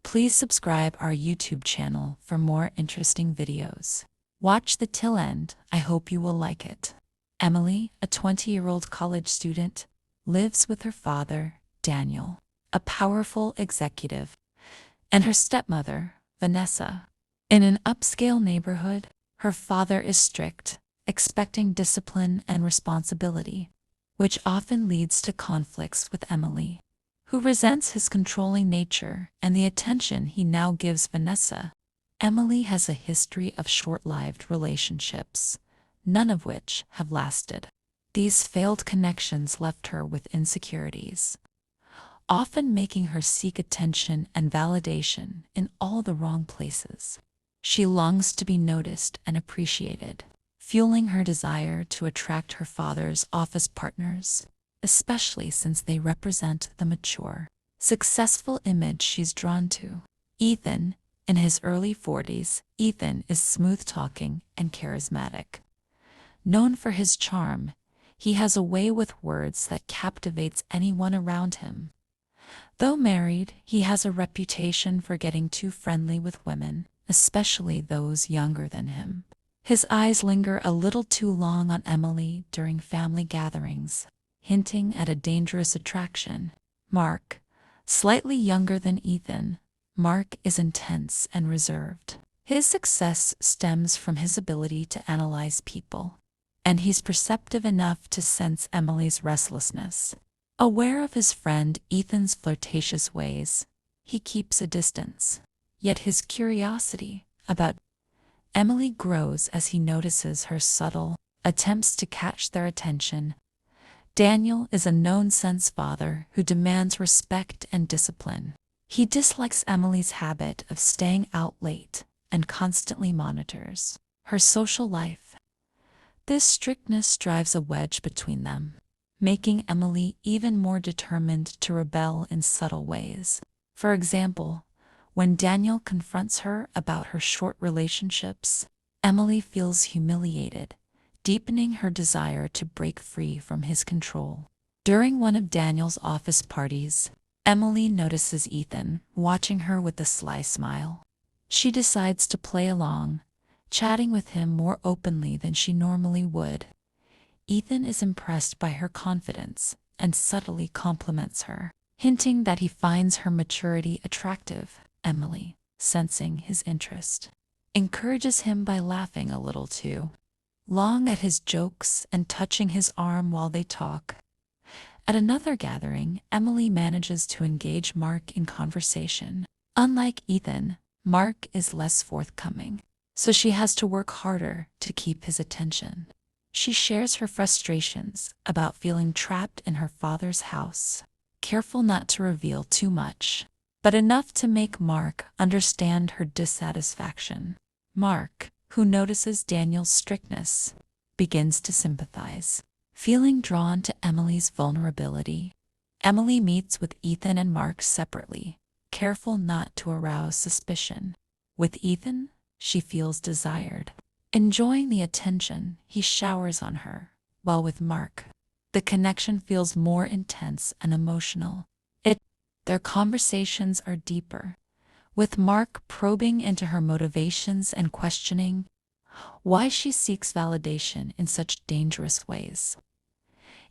Please subscribe our YouTube channel for more interesting videos. Watch the till end, I hope you will like it. Emily, a 20-year-old college student, lives with her father, Daniel, a powerful executive, and her stepmother, Vanessa. In an upscale neighborhood, her father is strict, expecting discipline and responsibility, which often leads to conflicts with Emily, who resents his controlling nature and the attention he now gives Vanessa. Emily has a history of short-lived relationships, none of which have lasted. These failed connections left her with insecurities, often making her seek attention and validation in all the wrong places. She longs to be noticed and appreciated, fueling her desire to attract her father's office partners, especially since they represent the mature, successful image she's drawn to. Ethan, in his early 40s, Ethan is smooth-talking and charismatic. Known for his charm, he has a way with words that captivates anyone around him. Though married, he has a reputation for getting too friendly with women, especially those younger than him. His eyes linger a little too long on Emily during family gatherings, hinting at a dangerous attraction. Mark, slightly younger than Ethan, Mark is intense and reserved. His success stems from his ability to analyze people, and he's perceptive enough to sense Emily's restlessness. Aware of his friend Ethan's flirtatious ways, he keeps a distance. Yet his curiosity about Emily grows as he notices her subtle attempts to catch their attention. Daniel is a no-nonsense father who demands respect and discipline. He dislikes Emily's habit of staying out late and constantly monitors her social life. This strictness drives a wedge between them, making Emily even more determined to rebel in subtle ways. For example, when Daniel confronts her about her short relationships, Emily feels humiliated, deepening her desire to break free from his control. During one of Daniel's office parties, Emily notices Ethan watching her with a sly smile. She decides to play along, chatting with him more openly than she normally would. Ethan is impressed by her confidence and subtly compliments her, hinting that he finds her maturity attractive. Emily, sensing his interest, encourages him by laughing a little too long at his jokes and touching his arm while they talk. At another gathering, Emily manages to engage Mark in conversation. Unlike Ethan, Mark is less forthcoming, so she has to work harder to keep his attention. She shares her frustrations about feeling trapped in her father's house, careful not to reveal too much, but enough to make Mark understand her dissatisfaction. Mark, who notices Daniel's strictness, begins to sympathize, feeling drawn to Emily's vulnerability. Emily meets with Ethan and Mark separately, careful not to arouse suspicion. With Ethan, she feels desired, enjoying the attention he showers on her, while with Mark, the connection feels more intense and emotional. Their conversations are deeper, with Mark probing into her motivations and questioning why she seeks validation in such dangerous ways.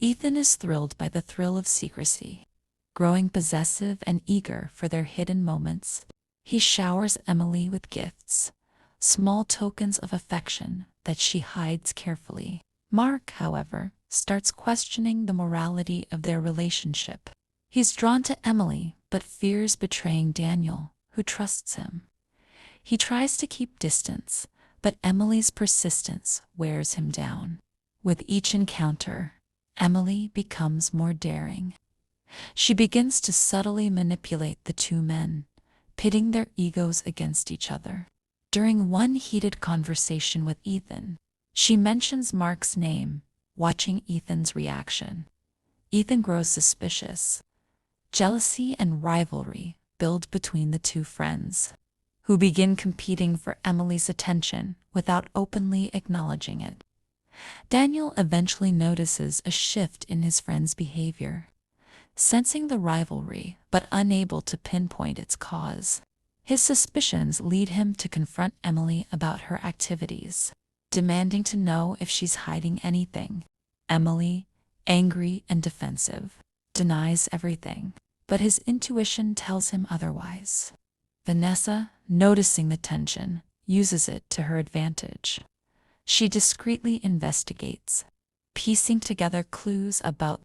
Ethan is thrilled by the thrill of secrecy, growing possessive and eager for their hidden moments. He showers Emily with gifts, small tokens of affection that she hides carefully. Mark, however, starts questioning the morality of their relationship. He's drawn to Emily, but fears betraying Daniel, who trusts him. He tries to keep distance, but Emily's persistence wears him down. With each encounter, Emily becomes more daring. She begins to subtly manipulate the two men, pitting their egos against each other. During one heated conversation with Ethan, she mentions Mark's name, watching Ethan's reaction. Ethan grows suspicious. Jealousy and rivalry build between the two friends, who begin competing for Emily's attention without openly acknowledging it. Daniel eventually notices a shift in his friend's behavior, sensing the rivalry but unable to pinpoint its cause. His suspicions lead him to confront Emily about her activities, demanding to know if she's hiding anything. Emily, angry and defensive, denies everything, but his intuition tells him otherwise. Vanessa, noticing the tension, uses it to her advantage. She discreetly investigates, piecing together clues about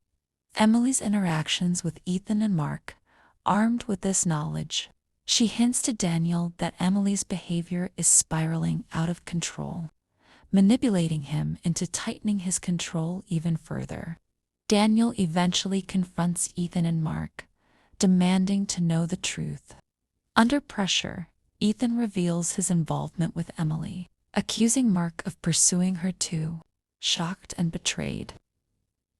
Emily's interactions with Ethan and Mark. Armed with this knowledge, she hints to Daniel that Emily's behavior is spiraling out of control, manipulating him into tightening his control even further. Daniel eventually confronts Ethan and Mark, demanding to know the truth. Under pressure, Ethan reveals his involvement with Emily, accusing Mark of pursuing her too. Shocked and betrayed,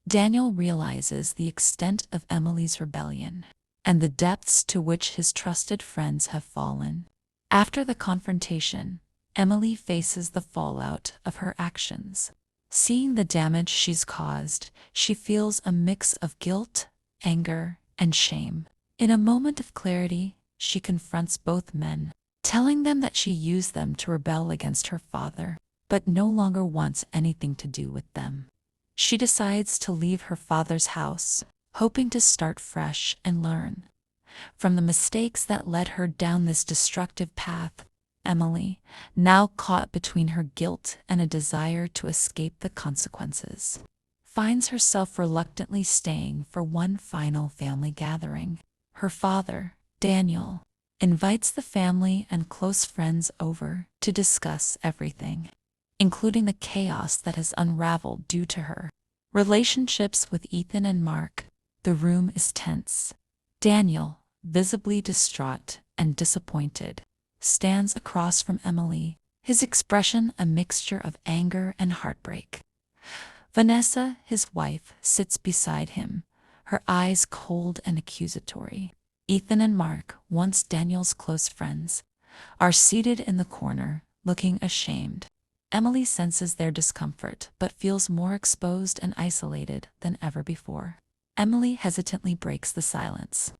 Daniel realizes the extent of Emily's rebellion and the depths to which his trusted friends have fallen. After the confrontation, Emily faces the fallout of her actions. Seeing the damage she's caused, she feels a mix of guilt, anger, and shame. In a moment of clarity, she confronts both men, telling them that she used them to rebel against her father, but no longer wants anything to do with them. She decides to leave her father's house, hoping to start fresh and learn from the mistakes that led her down this destructive path. Emily, now caught between her guilt and a desire to escape the consequences, finds herself reluctantly staying for one final family gathering. Her father, Daniel, invites the family and close friends over to discuss everything, including the chaos that has unraveled due to her relationships with Ethan and Mark. The room is tense. Daniel, visibly distraught and disappointed, stands across from Emily, his expression a mixture of anger and heartbreak. Vanessa, his wife, sits beside him, her eyes cold and accusatory. Ethan and Mark, once Daniel's close friends, are seated in the corner, looking ashamed. Emily senses their discomfort but feels more exposed and isolated than ever before. Emily hesitantly breaks the silence.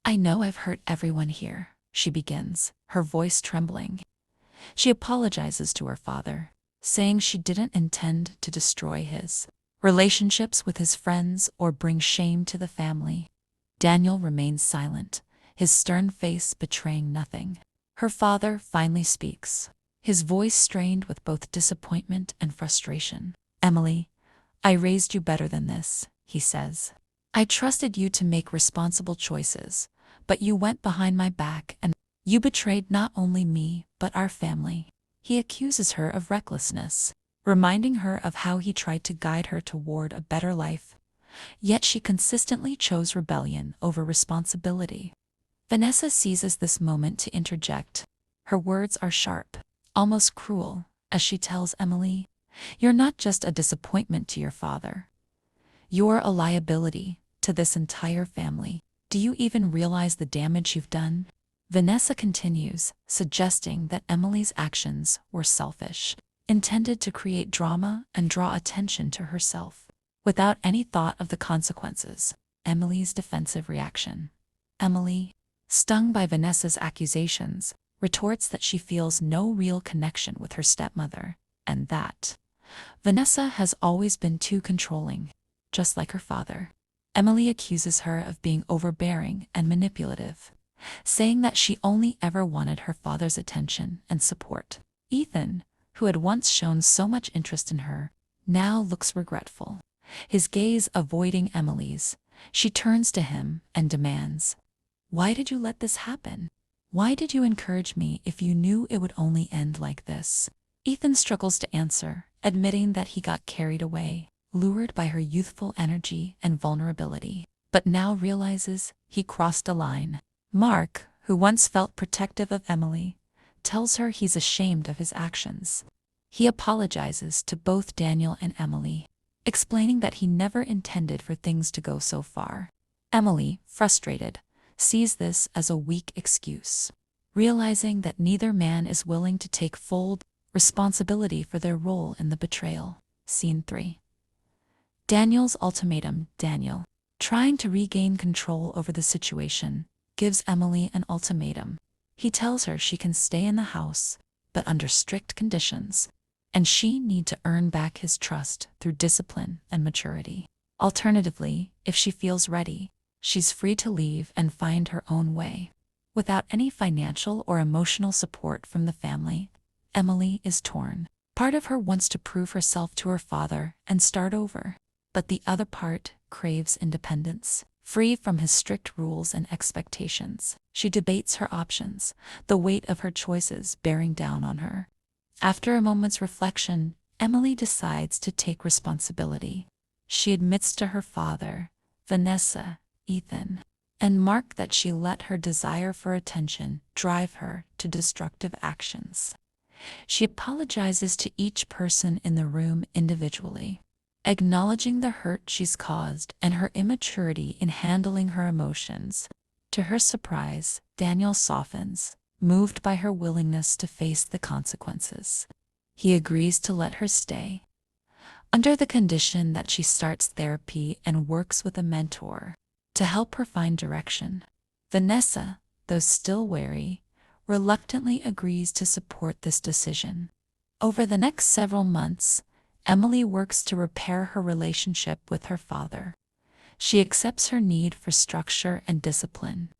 "I know I've hurt everyone here," she begins, her voice trembling. She apologizes to her father, saying she didn't intend to destroy his relationships with his friends or bring shame to the family. Daniel remains silent, his stern face betraying nothing. Her father finally speaks, his voice strained with both disappointment and frustration. "Emily, I raised you better than this," he says. "I trusted you to make responsible choices, but you went behind my back and you betrayed not only me, but our family." He accuses her of recklessness, reminding her of how he tried to guide her toward a better life, yet she consistently chose rebellion over responsibility. Vanessa seizes this moment to interject. Her words are sharp, almost cruel, as she tells Emily, "You're not just a disappointment to your father. You're a liability to this entire family. Do you even realize the damage you've done?" Vanessa continues, suggesting that Emily's actions were selfish, intended to create drama and draw attention to herself, without any thought of the consequences. Emily's defensive reaction. Emily, stung by Vanessa's accusations, retorts that she feels no real connection with her stepmother, and that Vanessa has always been too controlling, just like her father. Emily accuses her of being overbearing and manipulative, saying that she only ever wanted her father's attention and support. Ethan, who had once shown so much interest in her, now looks regretful, his gaze avoiding Emily's. She turns to him and demands, "Why did you let this happen? Why did you encourage me if you knew it would only end like this?" Ethan struggles to answer, admitting that he got carried away, lured by her youthful energy and vulnerability, but now realizes he crossed a line. Mark, who once felt protective of Emily, tells her he's ashamed of his actions. He apologizes to both Daniel and Emily, explaining that he never intended for things to go so far. Emily, frustrated, sees this as a weak excuse, realizing that neither man is willing to take full responsibility for their role in the betrayal. Scene 3. Daniel's ultimatum. Daniel, trying to regain control over the situation, gives Emily an ultimatum. He tells her she can stay in the house, but under strict conditions, and she need to earn back his trust through discipline and maturity. Alternatively, if she feels ready, she's free to leave and find her own way. Without any financial or emotional support from the family, Emily is torn. Part of her wants to prove herself to her father and start over, but the other part craves independence. Free from his strict rules and expectations, she debates her options, the weight of her choices bearing down on her. After a moment's reflection, Emily decides to take responsibility. She admits to her father, Vanessa, Ethan, and Mark that she let her desire for attention drive her to destructive actions. She apologizes to each person in the room individually, acknowledging the hurt she's caused and her immaturity in handling her emotions. To her surprise, Daniel softens, moved by her willingness to face the consequences. He agrees to let her stay, under the condition that she starts therapy and works with a mentor to help her find direction. Vanessa, though still wary, reluctantly agrees to support this decision. Over the next several months, Emily works to repair her relationship with her father. She accepts her need for structure and discipline,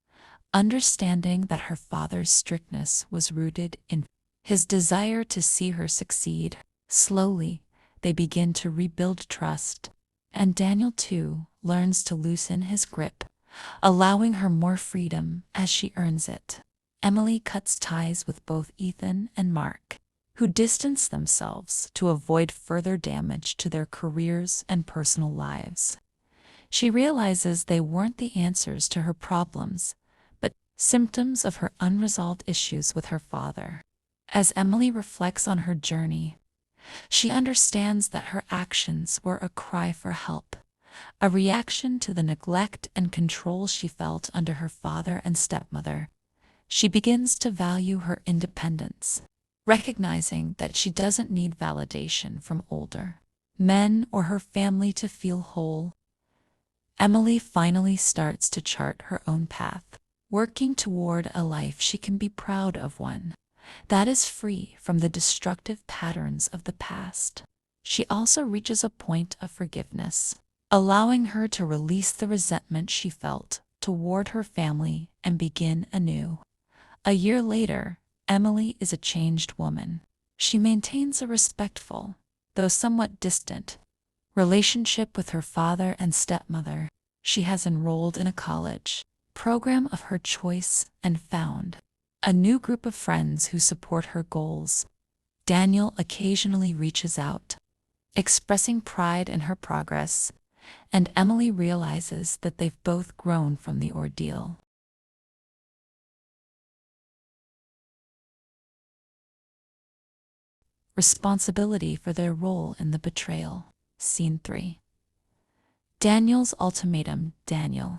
understanding that her father's strictness was rooted in his desire to see her succeed. Slowly, they begin to rebuild trust, and Daniel too learns to loosen his grip, allowing her more freedom as she earns it. Emily cuts ties with both Ethan and Mark, who distance themselves to avoid further damage to their careers and personal lives. She realizes they weren't the answers to her problems, but symptoms of her unresolved issues with her father. As Emily reflects on her journey, she understands that her actions were a cry for help, a reaction to the neglect and control she felt under her father and stepmother. She begins to value her independence, recognizing that she doesn't need validation from older men or her family to feel whole. Emily finally starts to chart her own path, working toward a life she can be proud of, one that is free from the destructive patterns of the past. She also reaches a point of forgiveness, allowing her to release the resentment she felt toward her family and begin anew. A year later, Emily is a changed woman. She maintains a respectful, though somewhat distant, relationship with her father and stepmother. She has enrolled in a college program of her choice and found a new group of friends who support her goals. Daniel occasionally reaches out, expressing pride in her progress, and Emily realizes that they've both grown from the ordeal. Responsibility for their role in the betrayal. Scene 3. Daniel's ultimatum. Daniel,